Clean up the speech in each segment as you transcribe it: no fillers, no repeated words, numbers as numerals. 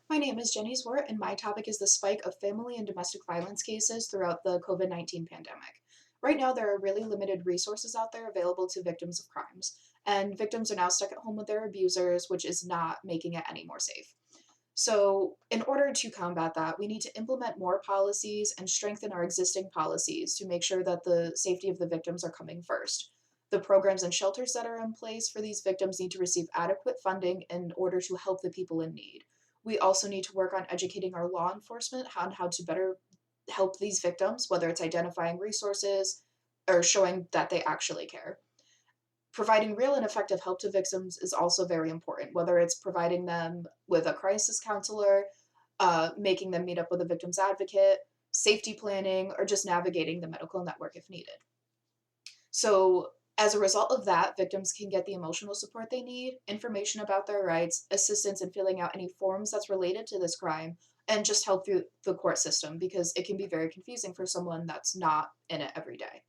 My name is Jenny Zwart, and my topic is the spike of family and domestic violence cases throughout the COVID-19 pandemic. Right now, there are really limited resources out there available to victims of crimes, and victims are now stuck at home with their abusers, which is not making it any more safe. So, in order to combat that, we need to implement more policies and strengthen our existing policies to make sure that the safety of the victims are coming first. The programs and shelters that are in place for these victims need to receive adequate funding in order to help the people in need. We also need to work on educating our law enforcement on how to better help these victims, whether it's identifying resources or showing that they actually care. Providing real and effective help to victims is also very important, whether it's providing them with a crisis counselor, making them meet up with a victim's advocate, safety planning, or just navigating the medical network if needed. So, as a result of that, victims can get the emotional support they need, information about their rights, assistance in filling out any forms that's related to this crime, and just help through the court system because it can be very confusing for someone that's not in it every day.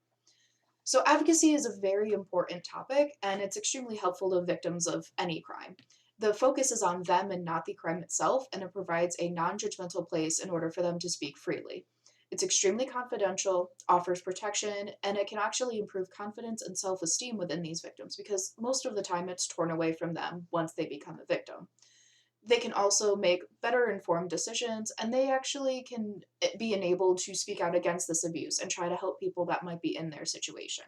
So, advocacy is a very important topic, and it's extremely helpful to victims of any crime. The focus is on them and not the crime itself, and it provides a non judgmental place in order for them to speak freely. It's extremely confidential, offers protection, and it can actually improve confidence and self esteem within these victims because most of the time it's torn away from them once they become a victim. They can also make better informed decisions, and they actually can be enabled to speak out against this abuse and try to help people that might be in their situation.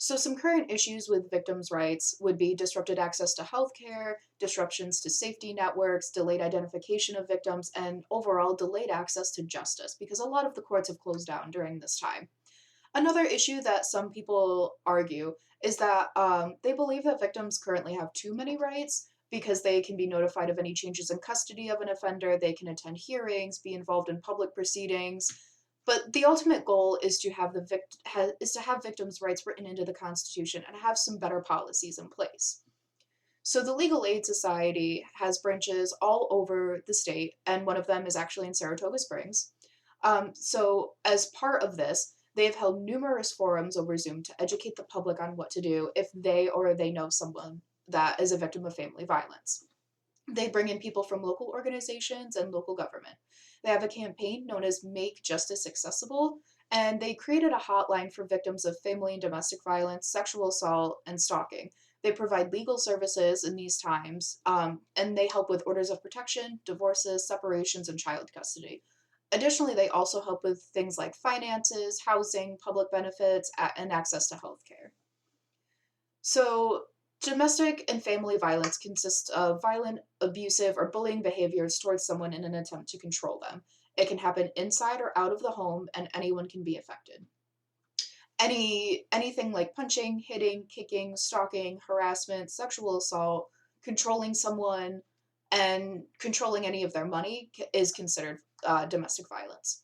So, some current issues with victims' rights would be disrupted access to healthcare, disruptions to safety networks, delayed identification of victims, and overall delayed access to justice because a lot of the courts have closed down during this time. Another issue that some people argue is that they believe that victims currently have too many rights because they can be notified of any changes in custody of an offender, they can attend hearings, be involved in public proceedings. But the ultimate goal is to have is to have victims' rights written into the Constitution and have some better policies in place. So the Legal Aid Society has branches all over the state, and one of them is actually in Saratoga Springs. So as part of this, they have held numerous forums over Zoom to educate the public on what to do if they know someone that is a victim of family violence. They bring in people from local organizations and local government. They have a campaign known as Make Justice Accessible, and they created a hotline for victims of family and domestic violence, sexual assault, and stalking. They provide legal services in these times, and they help with orders of protection, divorces, separations, and child custody. Additionally, they also help with things like finances, housing, public benefits, and access to healthcare. So, domestic and family violence consists of violent, abusive, or bullying behaviors towards someone in an attempt to control them. It can happen inside or out of the home, and anyone can be affected. Anything like punching, hitting, kicking, stalking, harassment, sexual assault, controlling someone, and controlling any of their money is considered domestic violence.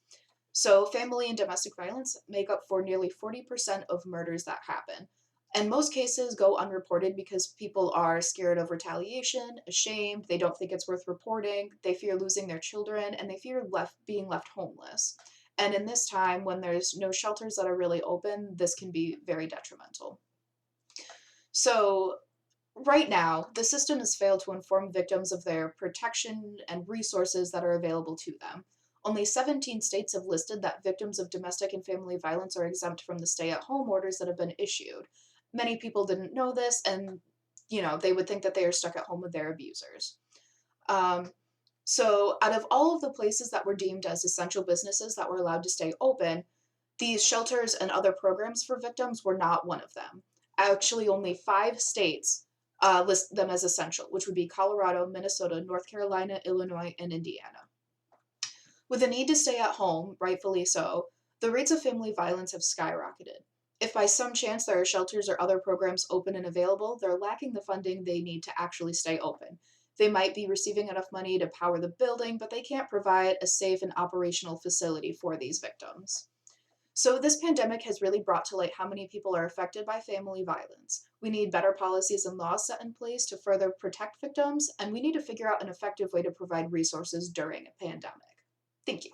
So, family and domestic violence make up for nearly 40% of murders that happen. And most cases go unreported because people are scared of retaliation, ashamed, they don't think it's worth reporting, they fear losing their children, and they fear being left homeless. And in this time, when there's no shelters that are really open, this can be very detrimental. So, right now, the system has failed to inform victims of their protection and resources that are available to them. Only 17 states have listed that victims of domestic and family violence are exempt from the stay at home orders that have been issued. Many people didn't know this, and they would think that they are stuck at home with their abusers. Um, so, out of all of the places that were deemed as essential businesses that were allowed to stay open, these shelters and other programs for victims were not one of them. Actually, only 5 states list them as essential, which would be Colorado, Minnesota, North Carolina, Illinois, and Indiana. With the need to stay at home, rightfully so, the rates of family violence have skyrocketed. If by some chance there are shelters or other programs open and available, they're lacking the funding they need to actually stay open. They might be receiving enough money to power the building, but they can't provide a safe and operational facility for these victims. So, this pandemic has really brought to light how many people are affected by family violence. We need better policies and laws set in place to further protect victims, and we need to figure out an effective way to provide resources during a pandemic. Thank you.